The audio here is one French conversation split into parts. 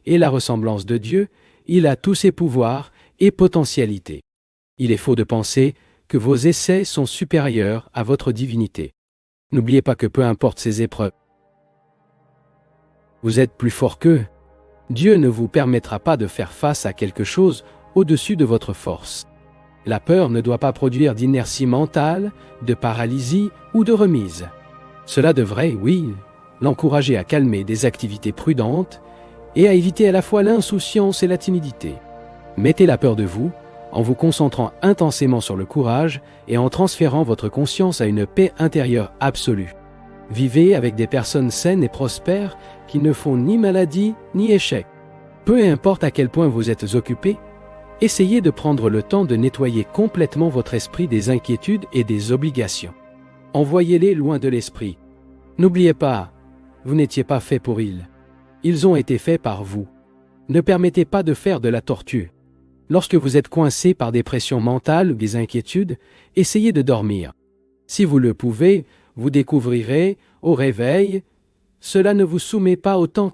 et la ressemblance de Dieu, il a tous ses pouvoirs et potentialités. Il est faux de penser que vos essais sont supérieurs à votre divinité. N'oubliez pas que peu importe ces épreuves, vous êtes plus fort qu'eux. Dieu ne vous permettra pas de faire face à quelque chose au-dessus de votre force. La peur ne doit pas produire d'inertie mentale, de paralysie ou de remise. Cela devrait, oui, l'encourager à calmer des activités prudentes et à éviter à la fois l'insouciance et la timidité. Mettez la peur de vous en vous concentrant intensément sur le courage et en transférant votre conscience à une paix intérieure absolue. Vivez avec des personnes saines et prospères qui ne font ni maladie ni échec. Peu importe à quel point vous êtes occupé, essayez de prendre le temps de nettoyer complètement votre esprit des inquiétudes et des obligations. Envoyez-les loin de l'esprit. N'oubliez pas, vous n'étiez pas fait pour ils. Ils ont été faits par vous. Ne permettez pas de faire de la tortue. Lorsque vous êtes coincé par des pressions mentales ou des inquiétudes, essayez de dormir. Si vous le pouvez, vous découvrirez, au réveil, cela ne vous soumet pas au temps.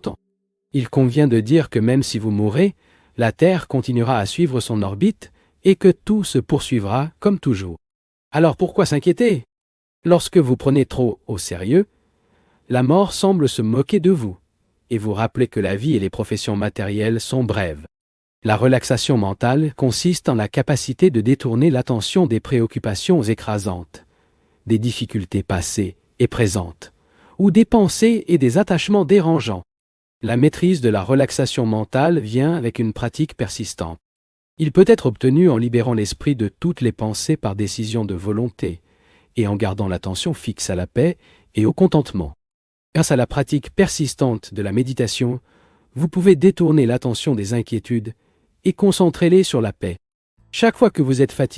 Il convient de dire que même si vous mourrez, la Terre continuera à suivre son orbite et que tout se poursuivra comme toujours. Alors pourquoi s'inquiéter? Lorsque vous prenez trop au sérieux, la mort semble se moquer de vous et vous rappeler que la vie et les professions matérielles sont brèves. La relaxation mentale consiste en la capacité de détourner l'attention des préoccupations écrasantes, des difficultés passées et présentes, ou des pensées et des attachements dérangeants. La maîtrise de la relaxation mentale vient avec une pratique persistante. Il peut être obtenu en libérant l'esprit de toutes les pensées par décision de volonté et en gardant l'attention fixe à la paix et au contentement. Grâce à la pratique persistante de la méditation, vous pouvez détourner l'attention des inquiétudes et concentrer-les sur la paix. Chaque fois que vous êtes fatigué,